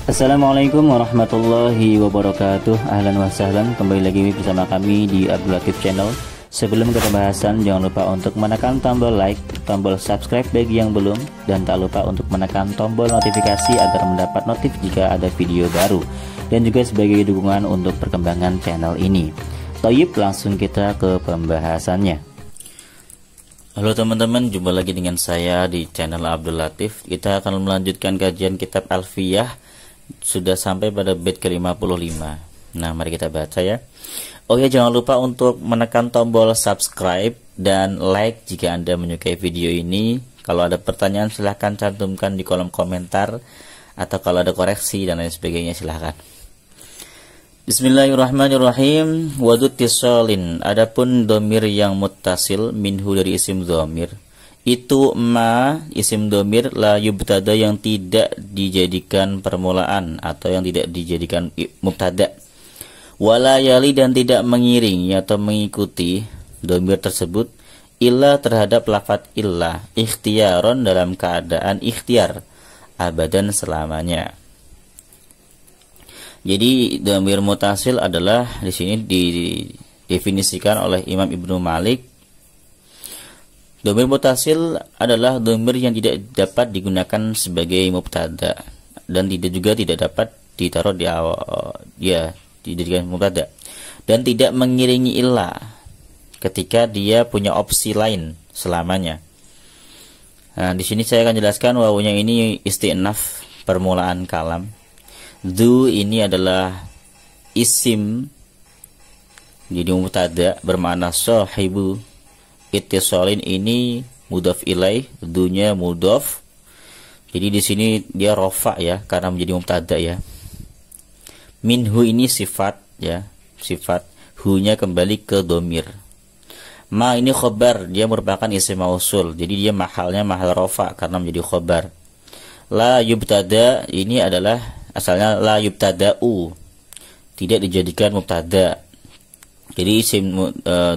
Assalamualaikum warahmatullahi wabarakatuh. Ahlan wa sahlan, kembali lagi bersama kami di Abdul Latif Channel. Sebelum ke pembahasan, jangan lupa untuk menekan tombol like, tombol subscribe bagi yang belum, dan tak lupa untuk menekan tombol notifikasi agar mendapat notif jika ada video baru, dan juga sebagai dukungan untuk perkembangan channel ini. Toyib, langsung kita ke pembahasannya. Halo teman-teman, jumpa lagi dengan saya di channel Abdul Latif. Kita akan melanjutkan kajian kitab Alfiyah. Sudah sampai pada bait ke-55. Nah, mari kita baca ya. Oh ya, jangan lupa untuk menekan tombol subscribe dan like jika Anda menyukai video ini. Kalau ada pertanyaan silahkan cantumkan di kolom komentar, atau kalau ada koreksi dan lain sebagainya silahkan. Bismillahirrahmanirrahim. Wadud tisolin. Adapun domir yang muttasil minhu dari isim domir, itu ma isim domir la yubtada yang tidak dijadikan permulaan atau yang tidak dijadikan mubtada, wala yali dan tidak mengiringi atau mengikuti domir tersebut illa terhadap lafadz illa ikhtiaron dalam keadaan ikhtiar abadan selamanya. Jadi domir mutasil adalah di sini didefinisikan oleh Imam Ibnu Malik. Domir mutasil adalah domir yang tidak dapat digunakan sebagai mubtada dan tidak dapat ditaruh di awal, dijadikan mubtada, dan tidak mengiringi illa ketika dia punya opsi lain selamanya. Nah, di sini saya akan jelaskan wawunya ini isti'naf, permulaan kalam. Du ini adalah isim jadi mubtada bermakna sahibu. Ittisalin ini mudhaf ilaih, dunya mudhaf. Jadi di sini dia rofa ya, karena menjadi mubtada ya. Minhu ini sifat ya, sifat. Hu-nya kembali ke domir. Ma ini khobar, dia merupakan isim mausul. Jadi dia mahalnya mahal rofa karena menjadi khobar. La yubtada ini adalah asalnya la yubtada'u, tidak dijadikan mubtada. Jadi isim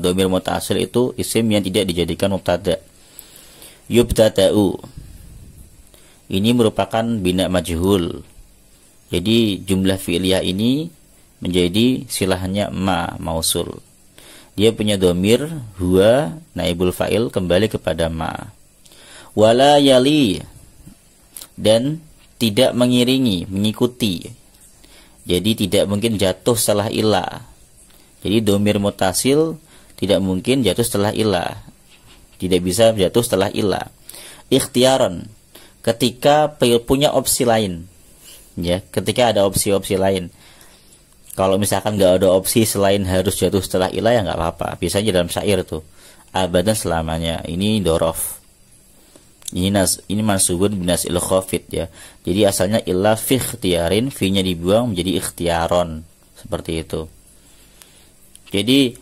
domir mutasil itu isim yang tidak dijadikan mubtada. Yubtada'u ini merupakan bina majhul. Jadi jumlah fi'liyah ini menjadi silahnya ma mausul. Dia punya domir huwa naibul fa'il kembali kepada ma. Wala yali dan tidak mengiringi, mengikuti. Jadi tidak mungkin jatuh setelah ilah. Jadi domir mutasil tidak mungkin jatuh setelah ilah, tidak bisa jatuh setelah ilah. Ikhtiaron, ketika punya opsi lain, ya, ketika ada opsi-opsi lain. Kalau misalkan nggak ada opsi selain harus jatuh setelah ilah ya nggak apa-apa. Biasanya dalam syair tuh abadan selamanya. Ini dorof. Ini mansubun binas il khafid ya. Jadi asalnya ilah fi ikhtiarin, fi-nya dibuang menjadi ikhtiaron, seperti itu. Jadi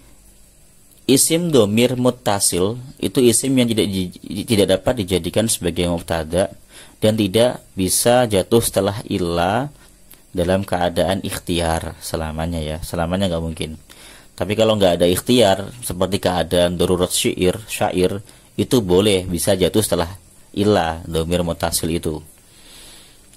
isim domir muttasil itu isim yang tidak dapat dijadikan sebagai mubtada dan tidak bisa jatuh setelah illa dalam keadaan ikhtiar selamanya ya. Selamanya nggak mungkin. Tapi kalau nggak ada ikhtiar seperti keadaan darurat syair itu boleh bisa jatuh setelah illa domir muttasil itu.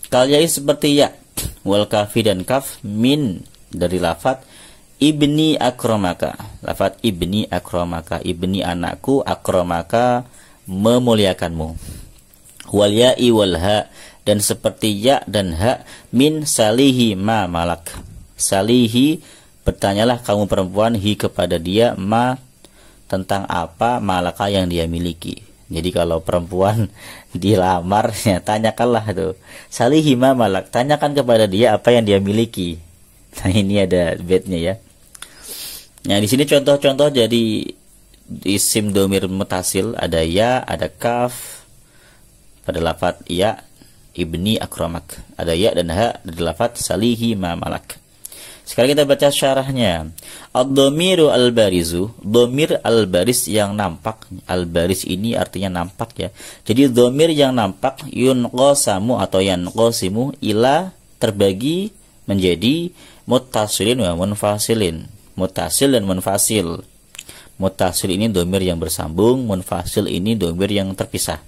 Kalyai seperti ya, wal kafi dan kaf, min dari lafadz ibni akramaka. Lafadz ibni akramaka, ibni anakku, akramaka memuliakanmu. Wal ya'i wal ha dan seperti ya dan ha, min salihi ma malak. Salihi, bertanyalah kamu perempuan, hi kepada dia, ma tentang apa, malaka yang dia miliki. Jadi kalau perempuan dilamar ya tanyakanlah tuh, salihi ma malak, tanyakan kepada dia apa yang dia miliki. Nah, ini ada bednya ya. Nah, di sini contoh-contoh jadi isim domir mutasil, ada ya, ada kaf pada lafadz ya, ibni akramak. Ada ya dan ha dari lafadz salihi ma malak. Sekarang kita baca syarahnya. Ad-dhamiru al-barizu, dhamir al-baris yang nampak. Al-baris ini artinya nampak ya. Jadi dhamir yang nampak yunqasamu atau yanqasimu ila terbagi menjadi muttasilin wa munfasilin. Muttasil dan munfasil. Muttasil ini dhamir yang bersambung, munfasil ini dhamir yang terpisah.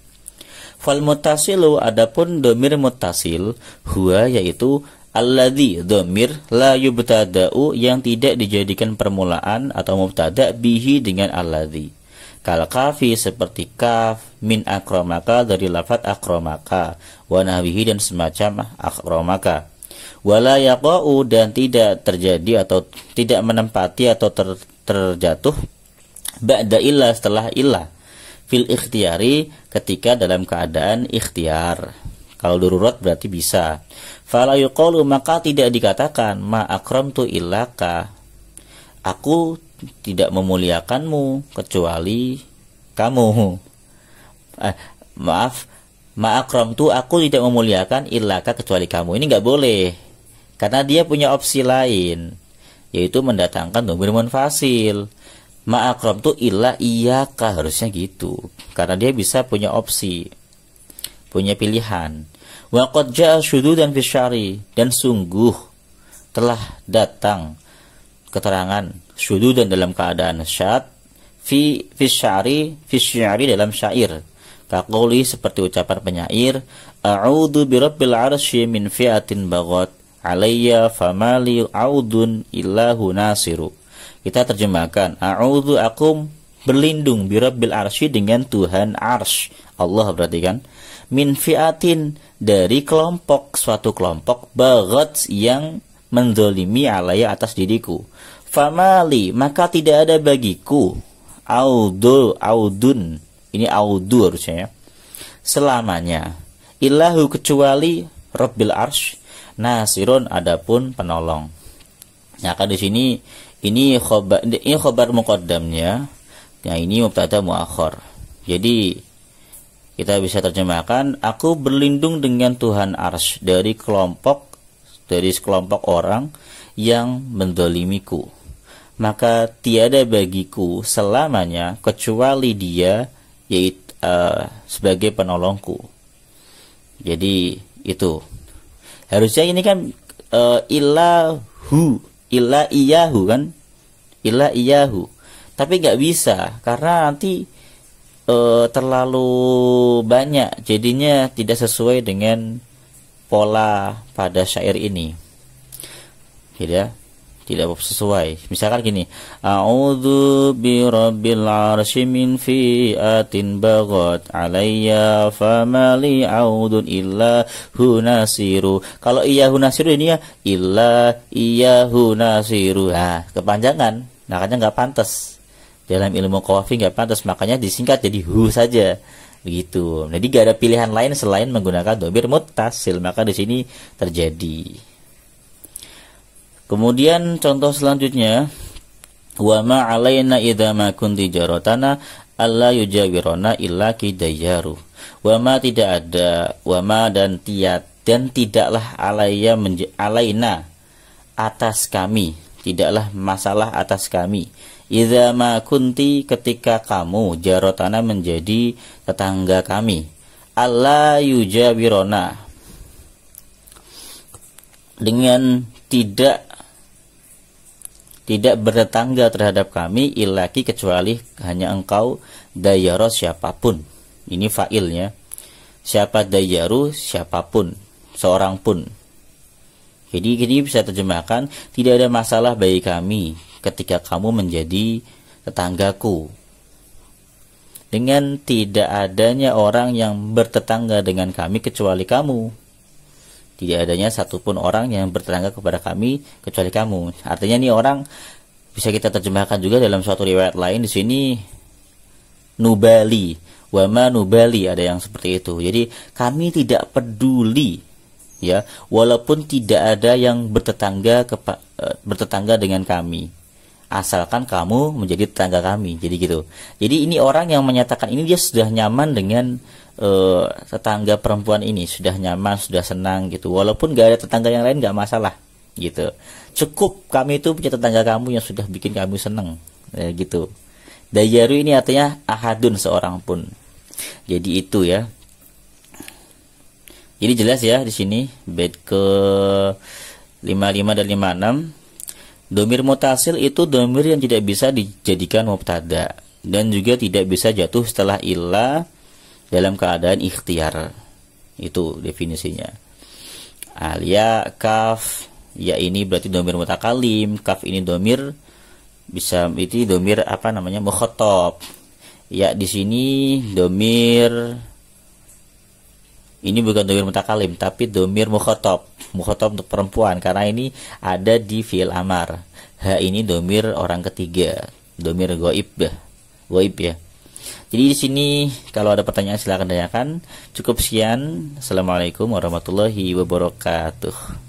Fal muttasilu, adapun dhamir muttasil, huwa yaitu Alladzi dhamir la yubtada'u yang tidak dijadikan permulaan atau mubtada bihi dengan alladzi. Kal kafi seperti kaf, min akramaka dari lafaz akramaka, wa nahwihi dan semacam akramaka. Wala yaqa'u dan tidak terjadi atau tidak menempati atau terjatuh ba'da illa setelah illa fil ikhtiyari ketika dalam keadaan ikhtiar. Kalau darurat berarti bisa. Fala yuqalu maka tidak dikatakan ma akramtu illaka. Aku tidak memuliakanmu kecuali kamu. Ma akramtu aku tidak memuliakan illaka kecuali kamu. Ini nggak boleh. Karena dia punya opsi lain, yaitu mendatangkan dhamir munfasil. Ma akramtu illa iyyaka, harusnya gitu. Karena dia bisa punya opsi, punya pilihan. Wa qad jaa syududan fi syari, dan sungguh telah datang keterangan syududan dalam keadaan syad fi syari dalam syair. Kaqouli seperti ucapan penyair, a'udzu birabbil arsy min fi'atin baghat alayya famali audun illahu nasiru. Kita terjemahkan, a'udzu aku berlindung birabbil arsy dengan Tuhan arsy, Allah berarti kan, min fi'atin dari kelompok, suatu kelompok, baghat yang menzalimi alayya atas diriku. Famali maka tidak ada bagiku, audun ini audu harusnya ya, selamanya, illahu kecuali rabbil arsy, nasirun adapun penolong. Nah, kan di sini ini khobar muqaddamnya. Nah, ini mubtada muakhar. Jadi kita bisa terjemahkan, aku berlindung dengan Tuhan arsy dari sekelompok orang yang mendolimiku. Maka tiada bagiku selamanya kecuali dia, yaitu sebagai penolongku. Jadi itu harusnya ini kan illa iyahu kan, illa iyahu, tapi nggak bisa karena nanti terlalu banyak, jadinya tidak sesuai dengan pola pada syair ini, tidak sesuai. Misalkan gini, a'udzu birabbil arsy min fi'atin baghat alayya famali audun illa hunasiru. Kalau iya hunasiru ini ya illa iya hunasiru. Nah, kepanjangan, makanya nggak pantas. Dalam ilmu qawafi nggak pantas, makanya disingkat jadi hu saja. Begitu. Jadi nggak ada pilihan lain selain menggunakan dhamir muttasil, maka di sini terjadi. Kemudian contoh selanjutnya, wa ma alaina idza ma kunti jaratana alla yujawirona illa kidayyaru. Wa ma tidak ada, wa ma dan tidaklah alaina atas kami, tidaklah masalah atas kami. Idza ma kunti ketika kamu jaratana menjadi tetangga kami. Alla yujawirona dengan tidak bertetangga terhadap kami illaki kecuali hanya engkau, dayaro siapapun. Ini fa'ilnya. Siapa dayaru, siapapun, seorang pun. Jadi ini bisa terjemahkan, tidak ada masalah bagi kami ketika kamu menjadi tetanggaku. Dengan tidak adanya orang yang bertetangga dengan kami kecuali kamu. Tidak adanya satupun orang yang bertetangga kepada kami kecuali kamu. Artinya ini orang bisa kita terjemahkan juga dalam suatu riwayat lain di sini nubali, wama nubali, ada yang seperti itu. Jadi kami tidak peduli, ya, walaupun tidak ada yang bertetangga dengan kami, asalkan kamu menjadi tetangga kami. Jadi gitu. Jadi ini orang yang menyatakan ini dia sudah nyaman dengan tetangga perempuan ini, sudah nyaman, sudah senang gitu, walaupun gak ada tetangga yang lain gak masalah gitu, cukup kami itu punya tetangga kamu yang sudah bikin kami senang gitu. Dayaru ini artinya ahadun, seorang pun. Jadi itu ya, jadi jelas ya di sini bait ke 55 dan 56. Dhamir mutasil itu dhamir yang tidak bisa dijadikan mubtada dan juga tidak bisa jatuh setelah illa dalam keadaan ikhtiar. Itu definisinya. Ya, kaf, ya ini berarti domir mutakalim, kaf ini domir bisa itu domir apa namanya mukhatab. Ya di sini domir ini bukan domir mutakalim tapi domir mukhatab. Mukhatab untuk perempuan karena ini ada di fi'il amar. Ha ini domir orang ketiga, domir ghaib ya. Jadi di sini kalau ada pertanyaan silakan tanyakan. Cukup sekian. Assalamualaikum warahmatullahi wabarakatuh.